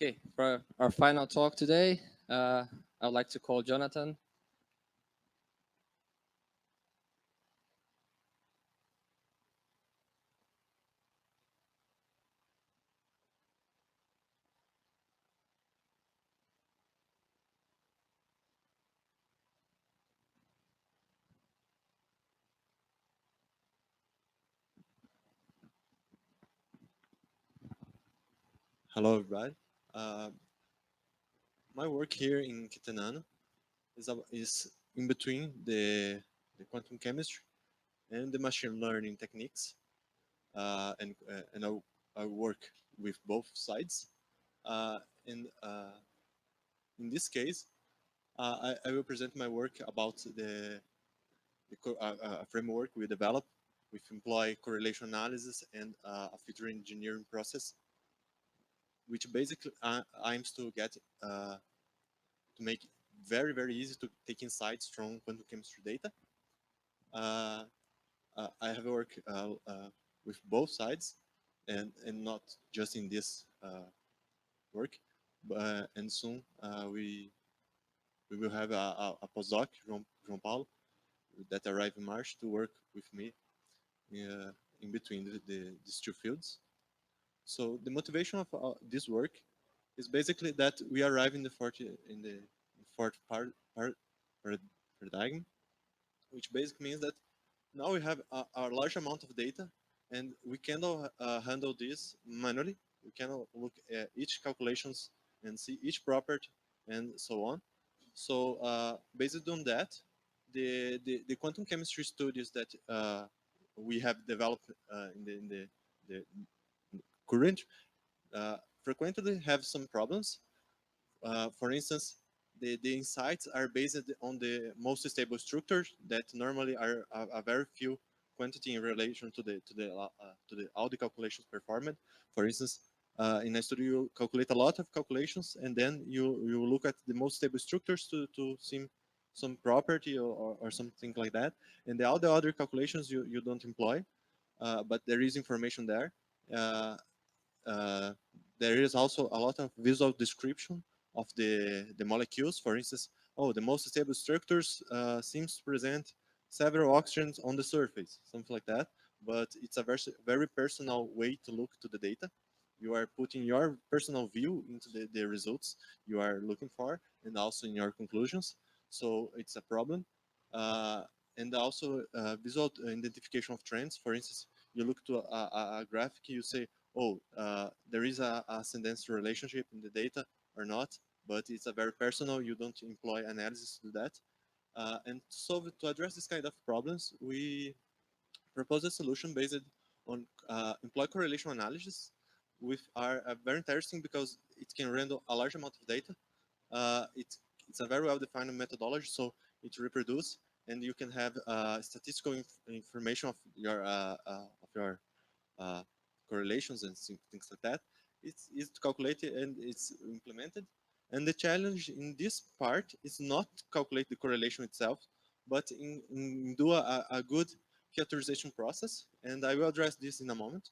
Okay, for our final talk today, I'd like to call Johnatan. Hello, everybody. Uh, my work here in QTNano is in between the quantum chemistry and the machine learning techniques, and I work with both sides. Uh, and in this case, I will present my work about a framework we develop with employ correlation analysis and a feature engineering process, which basically aims to get to make very easy to take insights from quantum chemistry data. Uh, I have worked with both sides, and not just in this work, and soon we will have a postdoc, João Paulo, that arrived in March to work with me in between these two fields. So the motivation of this work is basically that we arrive in the fourth paradigm, which basically means that now we have a large amount of data, and we cannot handle this manually. We cannot look at each calculations and see each property and so on. So based on that, the quantum chemistry studies that we have developed the current frequently have some problems. For instance, the insights are based on the most stable structures that normally are a very few quantity in relation to the all the calculations performed. For instance, in a study you calculate a lot of calculations, and then you look at the most stable structures to see some property or something like that, and all the other calculations you don't employ, but there is information there. Uh, uh, there is also a lot of visual description of the molecules. For instance, oh, the most stable structures seems to present several oxygens on the surface, something like that. But it's a very personal way to look to the data. You are putting your personal view into the results you are looking for, and also in your conclusions. So it's a problem. Uh, and also visual identification of trends. For instance, you look to a graphic, you say, oh, there is a ascendance relationship in the data or not, but it's a very personal, you don't employ analysis to do that. And to address this kind of problems, we propose a solution based on employ correlation analysis, with are very interesting because it can handle a large amount of data. It's a very well-defined methodology, so it reproduce, and you can have statistical information of your uh, correlations and things like that. It's easy to calculate it, and it's implemented. And the challenge in this part is not calculate the correlation itself, but in do a good characterization process. And I will address this in a moment.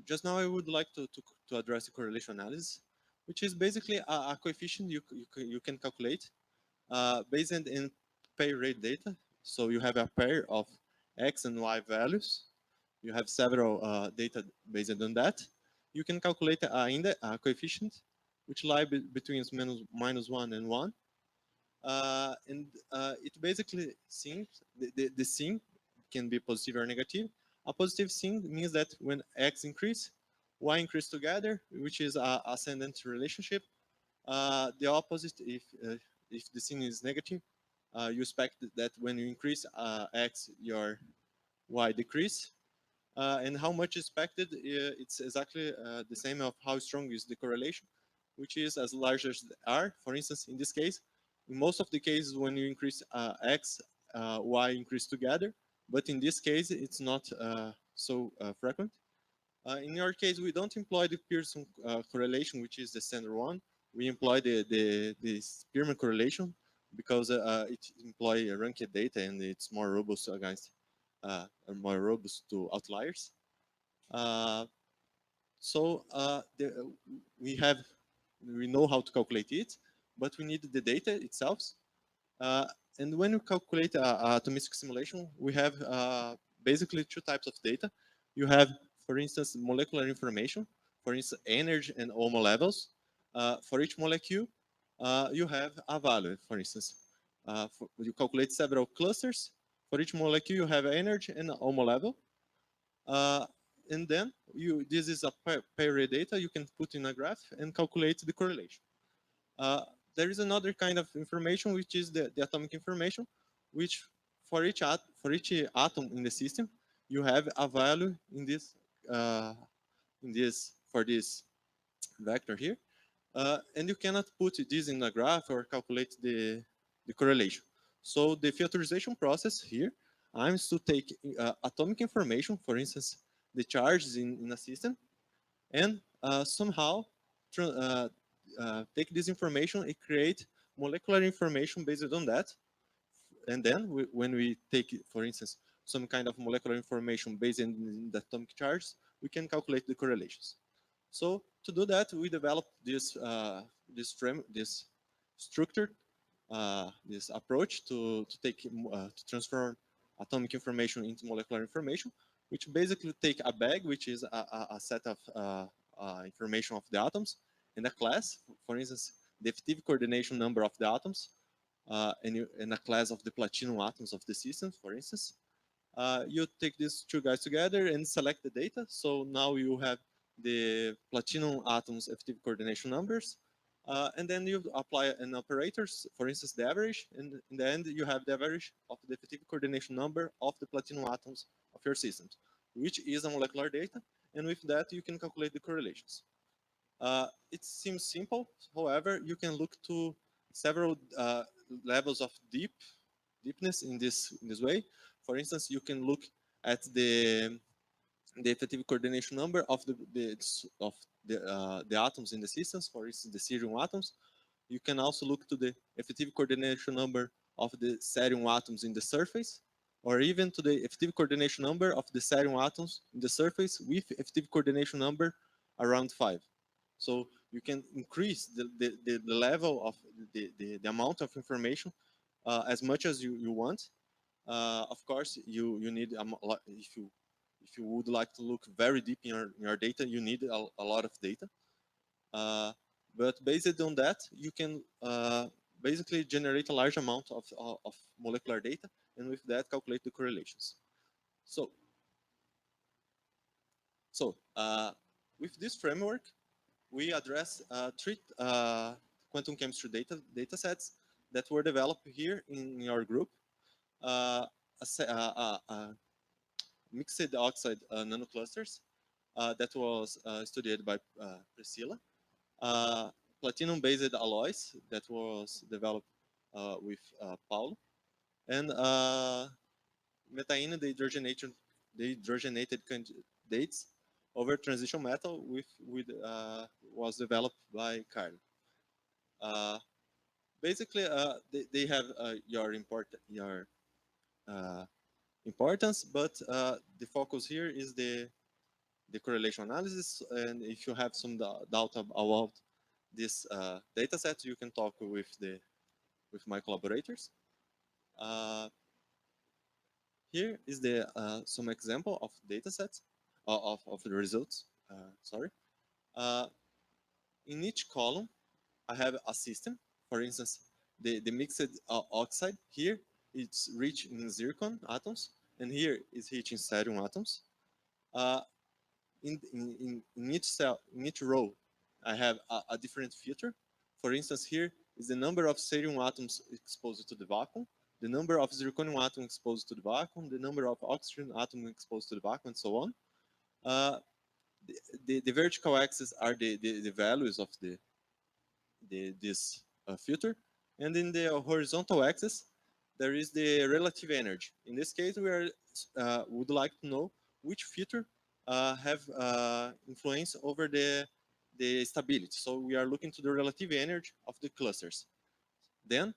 Just now, I would like to address the correlation analysis, which is basically a coefficient you can calculate based in pair rate data. So you have a pair of x and y values. You have several data based on that. You can calculate a coefficient which lie between minus 1 and 1. It basically seems the sign can be positive or negative. A positive sign means that when x increase, y increase together, which is a ascendant relationship. The opposite, if the sign is negative, you expect that when you increase x, your y decrease. And how much expected, it's exactly the same of how strong is the correlation, which is as large as R. For instance, in this case, in most of the cases when you increase X, Y increase together, but in this case, it's not so frequent. In our case, we don't employ the Pearson correlation, which is the standard one. We employ the Spearman correlation because it employs ranked data, and it's more robust against more robust to outliers. Uh, so we have we know how to calculate it, but we need the data itself. And when we calculate a atomistic simulation, we have basically two types of data. You have, for instance, molecular information, for instance, energy and HOMO levels. For each molecule, you have a value, for instance. You calculate several clusters. For each molecule, you have energy and HOMO level. And then this is a pair data you can put in a graph and calculate the correlation. There is another kind of information, which is the atomic information, which for each atom in the system, you have a value in this for this vector here, and you cannot put this in a graph or calculate the correlation. So the filterization process here aims to take atomic information, for instance, the charges in a system, and somehow take this information and create molecular information based on that. And then when we take, for instance, some kind of molecular information based on the atomic charges, we can calculate the correlations. So to do that, we developed this structured this approach to transform atomic information into molecular information, which basically take a bag, which is a set of information of the atoms, and a class, for instance, the effective coordination number of the atoms, and a class of the platinum atoms of the system, for instance. You take these two guys together and select the data. So now you have the platinum atoms effective coordination numbers, and then you apply an operators, for instance, the average, and in the end you have the average of the effective coordination number of the platinum atoms of your systems, which is a molecular data, and with that you can calculate the correlations. It seems simple, however, you can look to several levels of deepness in this way. For instance, you can look at the effective coordination number of the atoms in the systems, for instance, the cerium atoms. You can also look to the effective coordination number of the cerium atoms in the surface, or even to the effective coordination number of the cerium atoms in the surface with effective coordination number around 5. So you can increase the level of the amount of information as much as you want. Of course, you need if you would like to look very deep in your data, you need a lot of data. But based on that, you can basically generate a large amount of molecular data, and with that, calculate the correlations. So with this framework, we address 3 quantum chemistry datasets that were developed here in our group. Mixed oxide nanoclusters that was studied by Priscilla. Platinum-based alloys that was developed with Paulo. And methane dehydrogenated candidates over transition metal was developed by Carl. Basically, they have your importance, but the focus here is the correlation analysis. And if you have some doubt about this data set, you can talk with my collaborators. Here is some example of data sets of the results. Sorry. In each column, I have a system. For instance, the mixed oxide here, it's rich in zircon atoms, and here is rich in cerium atoms. In each cell, in each row, I have a different filter. For instance, here is the number of cerium atoms exposed to the vacuum, the number of zirconium atoms exposed to the vacuum, the number of oxygen atoms exposed to the vacuum, and so on. The vertical axis are the values of this filter, and in the horizontal axis, there is the relative energy. In this case, we would like to know which filter have influence over the stability. So we are looking to the relative energy of the clusters. Then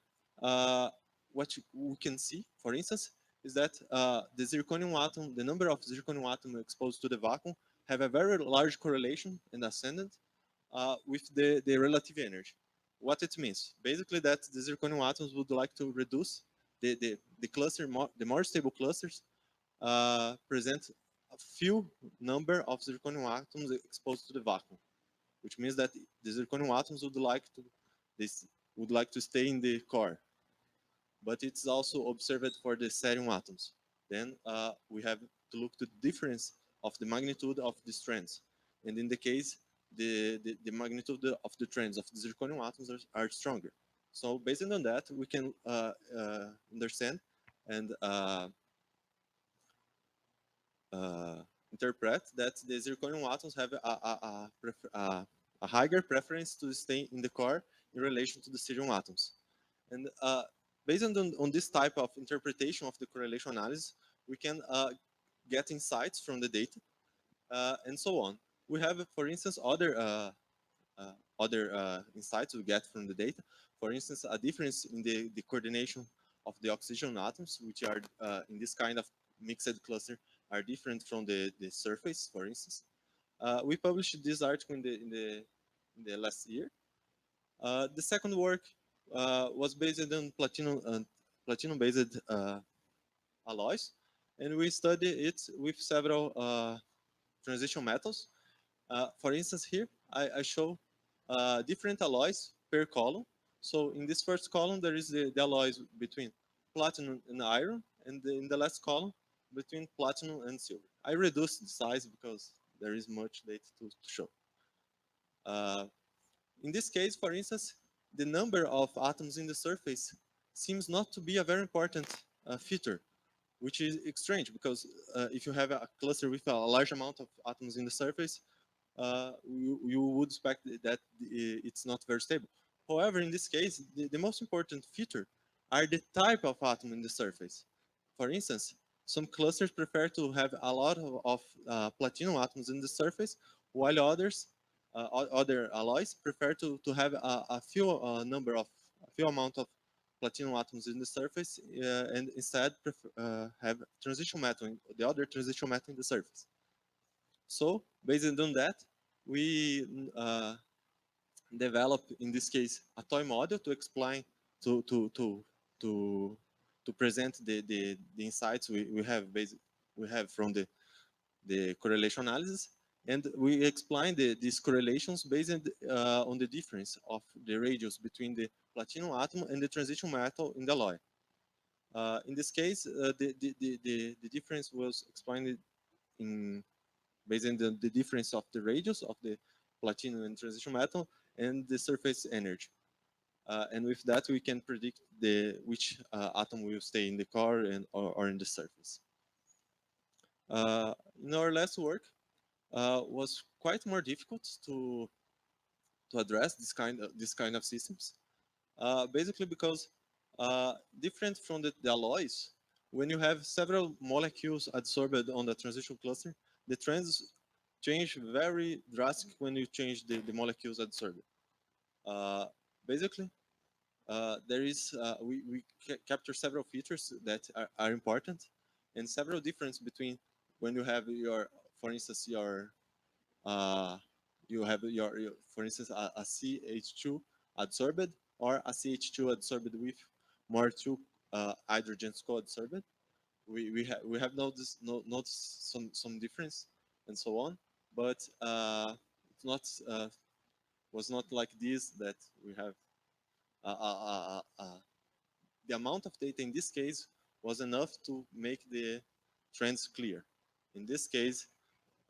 what we can see, for instance, is that the zirconium atom, the number of zirconium atoms exposed to the vacuum, have a very large correlation and ascendant with the relative energy. What it means? Basically that the zirconium atoms would like to reduce the cluster, the more stable clusters present a few number of zirconium atoms exposed to the vacuum, which means that the zirconium atoms would like to stay in the core. But it's also observed for the cerium atoms. Then we have to look to the difference of the magnitude of the strands. And in the case, the magnitude of the trends of the zirconium atoms are stronger. So based on that, we can understand and interpret that the zirconium atoms have a higher preference to stay in the core in relation to the cerium atoms. And based on this type of interpretation of the correlation analysis, we can get insights from the data and so on. We have, for instance, other insights we get from the data. For instance, a difference in the coordination of the oxygen atoms, which are in this kind of mixed cluster, are different from the surface, for instance. We published this article in the last year. The second work was based on platinum-based alloys, and we studied it with several transition metals. For instance, here I show different alloys per column. So in this first column, there is the alloys between platinum and iron, and in the last column, between platinum and silver. I reduced the size because there is much data to show. In this case, for instance, the number of atoms in the surface seems not to be a very important feature, which is strange because if you have a cluster with a large amount of atoms in the surface, you would expect that it's not very stable. However, in this case, the most important feature are the type of atom in the surface. For instance, some clusters prefer to have a lot of platinum atoms in the surface, while others, other alloys, prefer to have a few amount of platinum atoms in the surface and instead have transition metal, the other transition metal in the surface. So based on that, we develop, in this case, a toy model to explain, to present the insights we have from the correlation analysis, and we explain these correlations based on the difference of the radius between the platinum atom and the transition metal in the alloy. In this case, the difference was explained based on the difference of the radius of the platinum and transition metal and the surface energy. And with that, we can predict which atom will stay in the core or in the surface. In our last work, was quite more difficult to address this kind of systems, basically because different from the alloys, when you have several molecules adsorbed on the transition cluster, the trends change very drastic when you change the molecules adsorbed. Basically, we capture several features that are important, and several difference between when you have for instance, for instance, a CH2 adsorbed or a CH2 adsorbed with more two hydrogens co-adsorbed. We have noticed some difference and so on, but it's not was not like this that we have the amount of data in this case was enough to make the trends clear. In this case,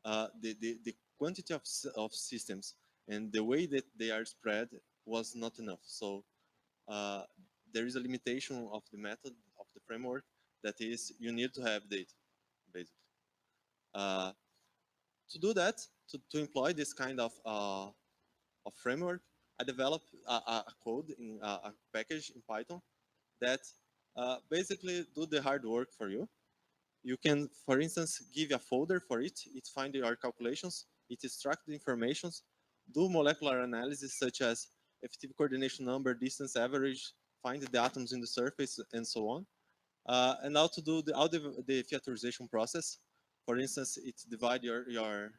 the quantity of systems and the way that they are spread was not enough. So there is a limitation of the method of the framework, that is, you need to have data, basically. To do that, to employ this kind of framework, I developed a code in a package in Python that basically do the hard work for you. You can, for instance, give a folder for it. It finds your calculations. It extracts the informations, do molecular analysis such as effective coordination number, distance, average, find the atoms in the surface, and so on. And how to do the featurization process. For instance, it divides your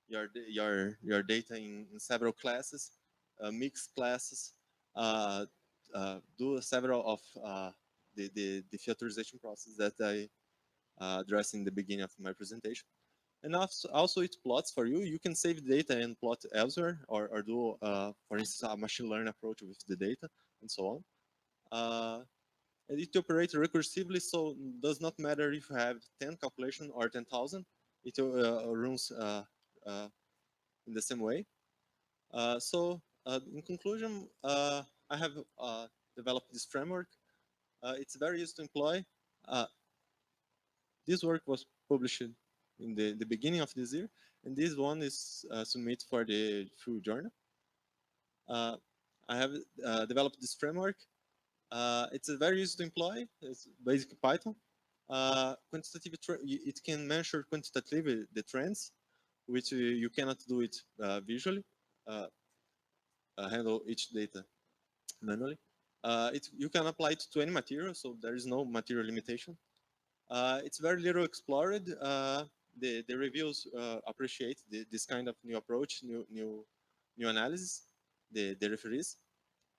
your data in several classes, mixed classes, do several of the filterization process that I addressed in the beginning of my presentation. And also it plots for you. You can save data and plot elsewhere, or do, for instance, a machine learning approach with the data, and so on. And it operates recursively, so it does not matter if you have 10 calculations or 10,000. It runs in the same way. In conclusion, I have developed this framework. It's very easy to employ. This work was published in the beginning of this year, and this one is submitted for the full journal. I have developed this framework. It's very easy to employ. It's basic Python. Quantitative, it can measure quantitatively the trends, which you cannot do it visually. Handle each data manually. You can apply it to any material, so there is no material limitation. It's very little explored. The reviews appreciate this kind of new approach, new analysis, the referees.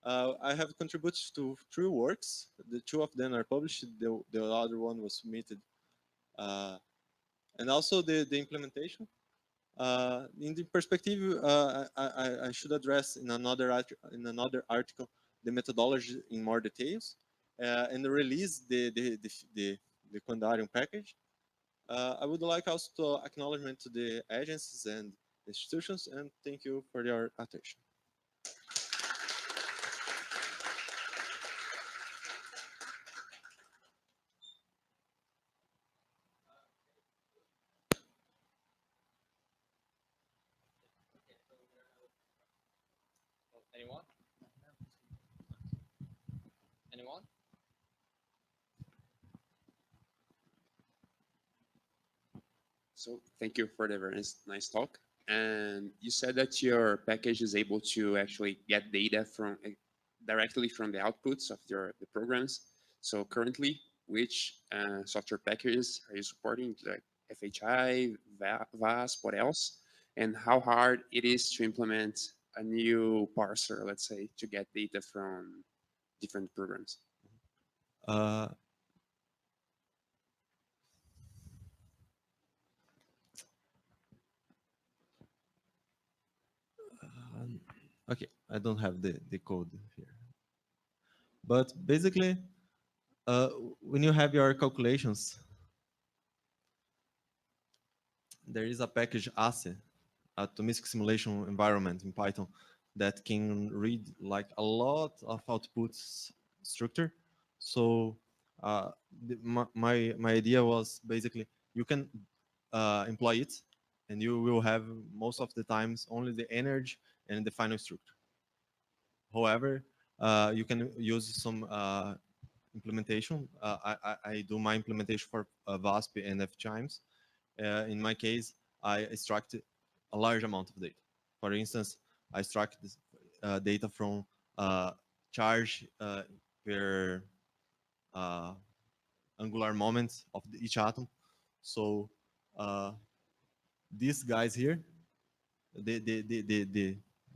I have contributed to 3 works. The 2 of them are published. The other one was submitted. And also the implementation. In the perspective, I should address in another article the methodology in more details, and release the Quandarium package. I would like also to acknowledge to the agencies and institutions, and thank you for your attention. Anyone? Anyone? So thank you for the very nice talk. And you said that your package is able to actually get data from directly from the outputs of the programs. So currently, which software packages are you supporting? Like FHI, VASP, what else? And how hard it is to implement a new parser, let's say, to get data from different programs? Okay, I don't have the code here. But basically, when you have your calculations, there is a package ASE, atomistic simulation environment in Python, that can read like a lot of outputs structure. So my idea was basically you can employ it, and you will have most of the times only the energy and the final structure. However, you can use some implementation. I do my implementation for VASP and FChimes. In my case, I extracted a large amount of data. For instance, I extract this, data from charge per angular moments of each atom. So these guys here,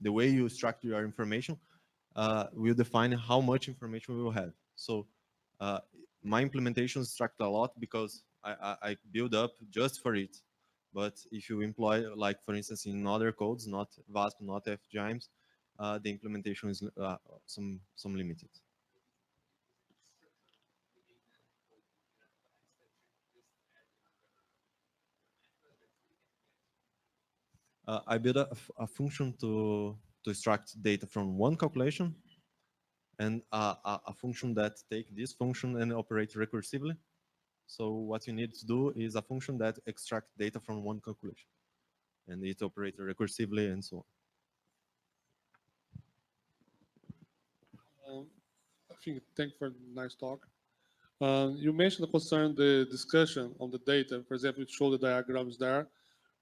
the way you structure your information will define how much information we will have. So my implementation structured a lot because I build up just for it. But if you employ, like for instance, in other codes, not VASP, not FGIMES, the implementation is some limited. I built a function to extract data from one calculation, and a function that take this function and operate recursively. So what you need to do is a function that extract data from one calculation, and it operates recursively and so on. I think thank you for a nice talk. You mentioned concern the discussion on the data. For example, you show the diagrams there.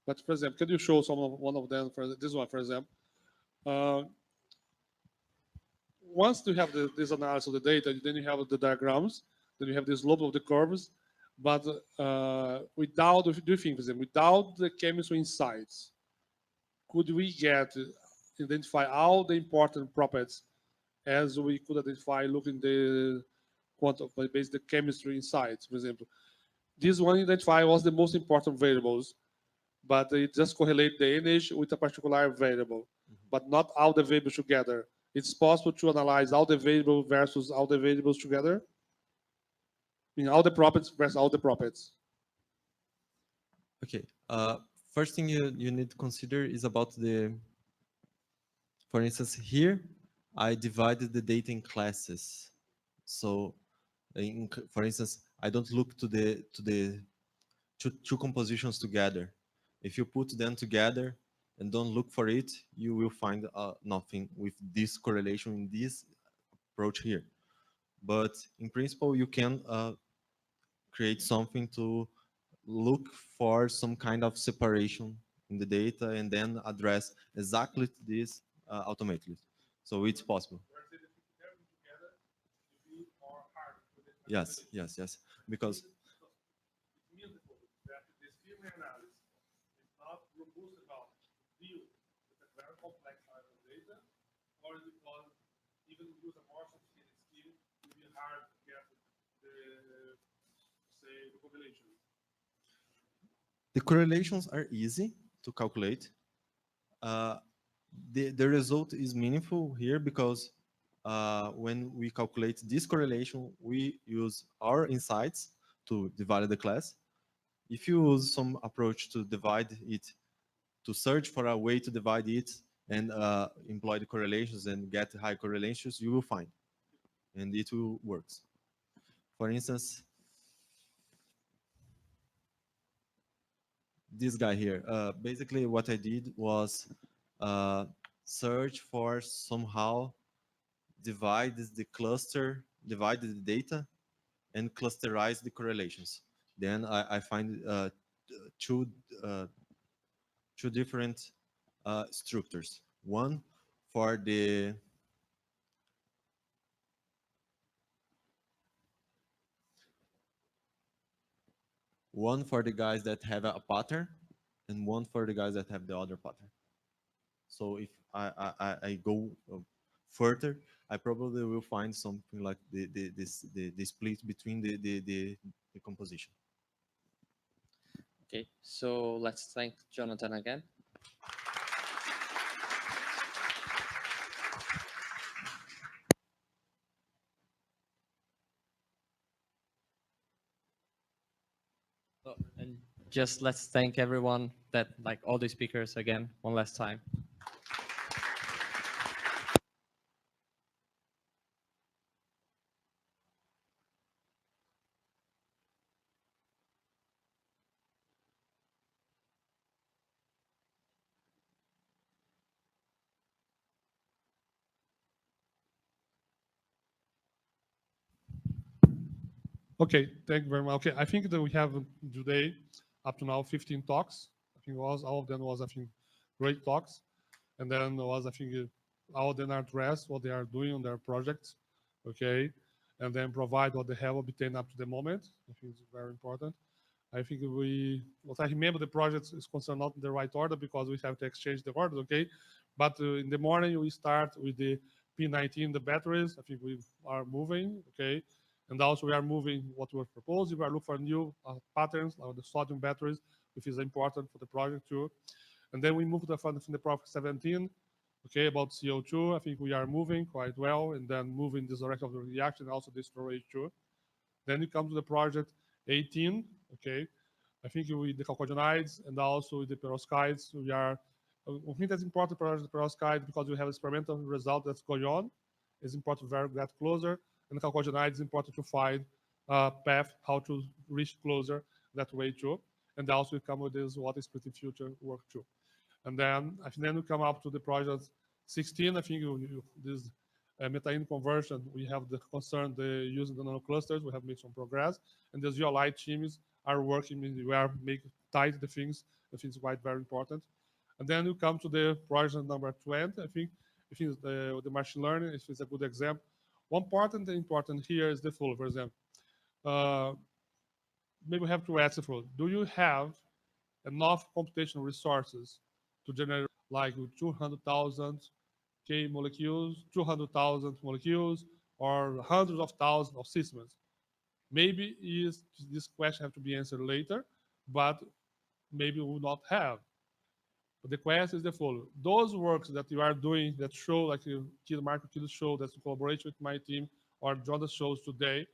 But for example, can you show one of them? For this one, for example, once you have this analysis of the data, then you have the diagrams, then you have the slope of the curves, but without, do you think, for example, without the chemistry insights, could we identify all the important properties as we could identify looking the quantum, based the chemistry insights, for example. This one identify was the most important variables, but it just correlate the image with a particular variable, but not all the variables together. It's possible to analyze all the variables versus all the variables together. I mean, all the properties versus all the properties. Okay. First thing you need to consider is about the, for instance, here, I divided the data in classes. So, for instance, I don't look to the two compositions together. If you put them together and don't look for it, you will find nothing with this correlation in this approach here. But in principle, you can create something to look for some kind of separation in the data and then address exactly this automatically. So it's possible. Yes, yes, yes. Because the correlations are easy to calculate. The result is meaningful here because when we calculate this correlation, we use our insights to divide the class. If you use some approach to divide it, to search for a way to divide it and employ the correlations and get high correlations, you will find, and it will work. For instance, this guy here, basically what I did was search for somehow divide the cluster, divide the data, and clusterize the correlations. Then I find two different structures. One for the guys that have a pattern, and one for the guys that have the other pattern. So if I go further, I probably will find something like the split between the composition. Okay, so let's thank Johnatan again. Oh, and just let's thank everyone that, like all the speakers again, one last time. Okay, thank you very much. Okay, I think that we have today up to now 15 talks. I think all of them was, I think, great talks. And then was, I think, all of them address what they are doing on their projects, okay? And then provide what they have obtained up to the moment. I think it's very important. I think what I remember the project is concerned not in the right order because we have to exchange the orders, okay? But in the morning, we start with the P19, the batteries. I think we are moving, okay? And also we are moving what we're proposing. We are looking for new patterns like the sodium batteries, which is important for the project too. And then we move from the project 17, okay, about CO2. I think we are moving quite well, and then moving this direction of the reaction, also this storage too. Then we come to the project 18, okay. I think with the chalcogenides and also with the perovskites, we are, I think that's important for the perovskite because we have experimental result that's going on. It's important to get closer. And the chalcogenide is important to find a path how to reach closer that way too. And also we come with this what is pretty future work too. And then we come up to the project 16. I think this methane conversion, we have the concern the using the nanoclusters. We have made some progress, and the zeolite teams are working. We are making tight the things. I think it's quite very important. And then we come to the project number 20. I think the machine learning is a good example. One part and the important here is the flow, for example. Maybe we have to ask the flow. Do you have enough computational resources to generate like 200,000 K molecules, 200,000 molecules, or hundreds of thousands of systems. Maybe this question have to be answered later, but maybe we will not have. But the question is the following. Those works that you are doing that show, like Marco Kill show, that's in collaboration with my team, or Jonathan shows today,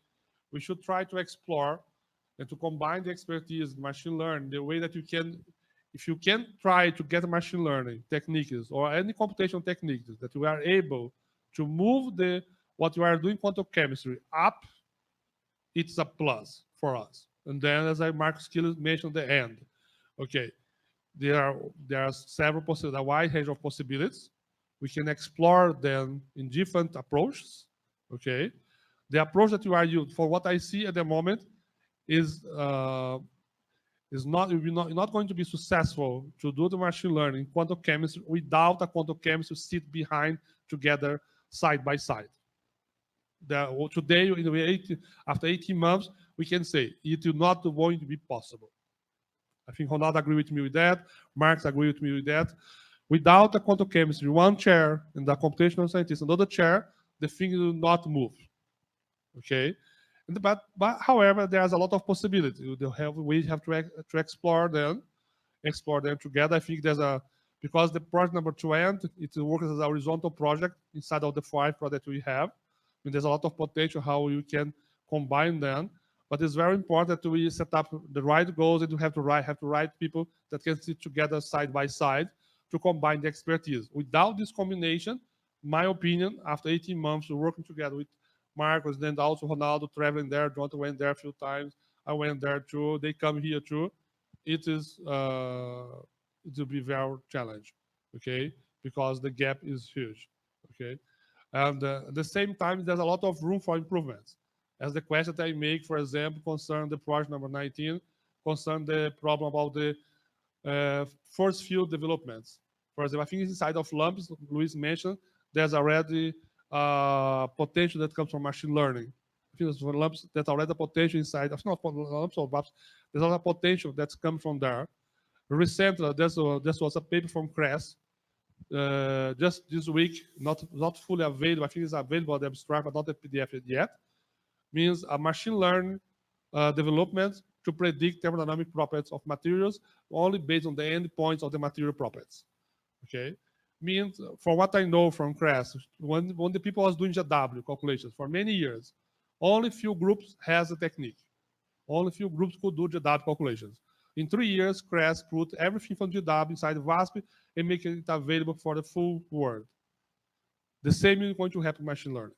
we should try to explore and to combine the expertise in machine learning the way that you can, if you can try to get machine learning techniques or any computational techniques that you are able to move what you are doing quantum chemistry up, it's a plus for us. And then, as Marcus Kill mentioned at the end, okay, there are several possibilities, a wide range of possibilities. We can explore them in different approaches. Okay, the approach that you are using, for what I see at the moment, is not going to be successful to do the machine learning quantum chemistry without a quantum chemistry sit behind together side by side. Today, after 18 months, we can say it is not going to be possible. I think Ronaldo agreed with me with that. Marx agreed with me with that. Without a quantum chemistry, one chair and the computational scientist, another chair, the thing will not move. Okay, but however, there's a lot of possibilities. We have to explore them together. I think because the project number 20, it works as a horizontal project inside of the 5 projects we have. I mean, there's a lot of potential how we can combine them. But it's very important that we set up the right goals and to have the right people that can sit together side by side to combine the expertise. Without this combination, my opinion, after 18 months of working together with Marcos, then also Ronaldo traveling there, Jonathan went there a few times, I went there too, they come here too, it will be very challenging, okay? Because the gap is huge, okay? And at the same time, there's a lot of room for improvements. As the question that I make, for example, concern the project number 19, concern the problem about the force field developments. For example, I think inside of lumps, Luis mentioned, there's already potential that comes from machine learning. I think there's lumps that already potential inside, not lumps or lumps, there's a lot of potential that's come from there. Recently, there was a paper from CRES, just this week, not fully available. I think it's available, the abstract, but not the PDF yet. Means a machine learning development to predict thermodynamic properties of materials only based on the endpoints of the material properties. Okay, means from what I know from CRES, when the people was doing GW calculations for many years, only few groups has a technique. Only few groups could do GW calculations. In 3 years, CRES put everything from GW inside VASP and make it available for the full world. The same is going to happen in machine learning.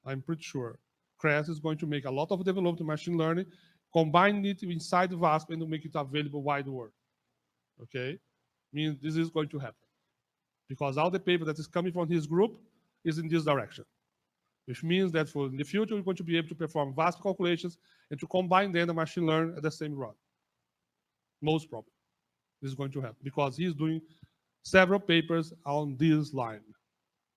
I'm pretty sure. CRES is going to make a lot of development in machine learning, combine it inside VASP and make it available wide world. Okay? Means this is going to happen. Because all the paper that is coming from his group is in this direction. Which means that for in the future, we're going to be able to perform VASP calculations and to combine then the machine learning at the same run. Most probably. This is going to happen. Because he's doing several papers on this line.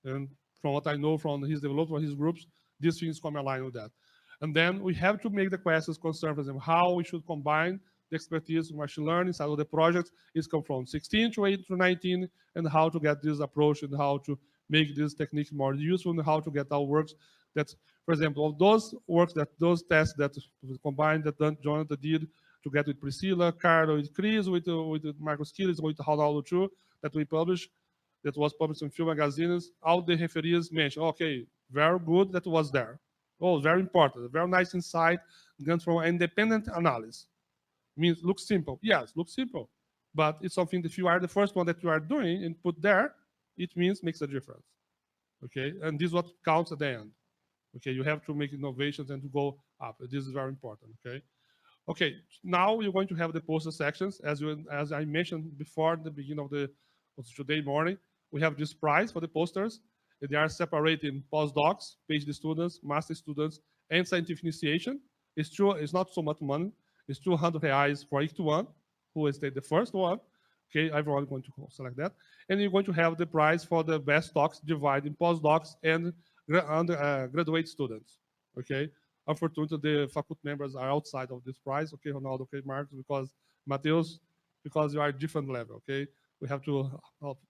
And from what I know from his development, his groups, these things come aligned with that. And then we have to make the questions concern, for example, how we should combine the expertise in machine learning inside of the project is come from 16 to 8 to 19, and how to get this approach and how to make this technique more useful and how to get our works that, for example, those works that those tests that combined that Jonathan did together with Priscilla, Carlo, with Chris, with Marcos Kilis, with Ronaldo too, that we published, that was published in few magazines, all the referees mentioned, okay, very good that was there. Oh, very important, very nice insight, comes from independent analysis. Means looks simple. Yes, looks simple. But it's something that if you are the first one that you are doing and put there, it means makes a difference. Okay, and this is what counts at the end. Okay, you have to make innovations and to go up. This is very important. Okay. Okay, now you're going to have the poster sections. As I mentioned before at the beginning of today morning, we have this prize for the posters. They are separated in postdocs, PhD students, master students, and scientific initiation. It's true, it's not so much money. It's 200 reais for each one, who is the first one. Okay, everyone is going to select that. And you're going to have the prize for the best talks divided in postdocs and graduate students. Okay, unfortunately, the faculty members are outside of this prize. Okay, Ronaldo, okay, Marcos, because Mateus, because you are different level. Okay, we have to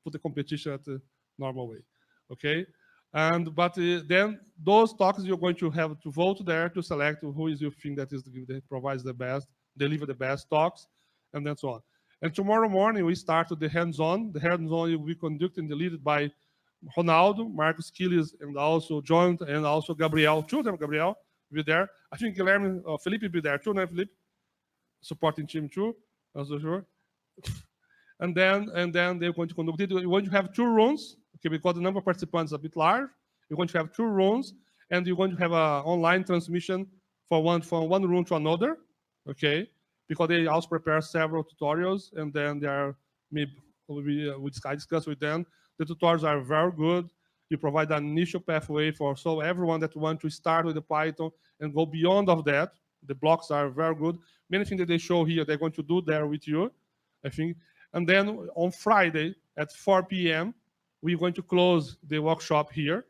put the competition at the normal way. Okay, but then those talks you're going to have to vote there to select who is you think that provides the best, deliver the best talks, and then so on. And tomorrow morning we start with the hands-on. The hands-on will be conducted and led by Ronaldo, Marcos Quiles, and also Jonathan, and also Gabriel. Two of them, Gabriel, will be there. I think Guilherme, Felipe will be there too, no, Felipe? Supporting team too, also sure. And then they're going to conduct it. You're going to have 2 rooms, okay, because the number of participants is a bit large. You're going to have 2 rooms, and you're going to have an online transmission from one room to another, okay, because they also prepare several tutorials, and then they are maybe we discuss with them. The tutorials are very good. You provide an initial pathway for so everyone that wants to start with the Python and go beyond of that. The blocks are very good. Many things that they show here, they're going to do there with you, I think. And then on Friday at 4 p.m., we're going to close the workshop here,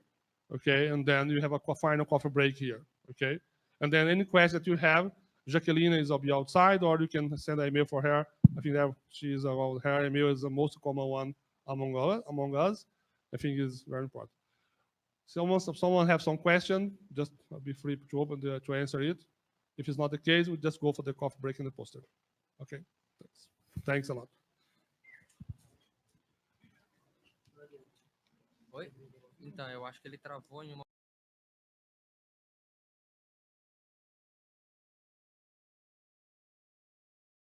okay? And then you have a final coffee break here, okay? And then any questions that you have, Jacqueline is be outside, or you can send an email for her. I think that her email is the most common one among us. I think is very important. Someone have some question, just be free to open to answer it. If it's not the case, we'll just go for the coffee break in the poster. Okay, thanks a lot. Oi? Então, eu acho que ele travou em uma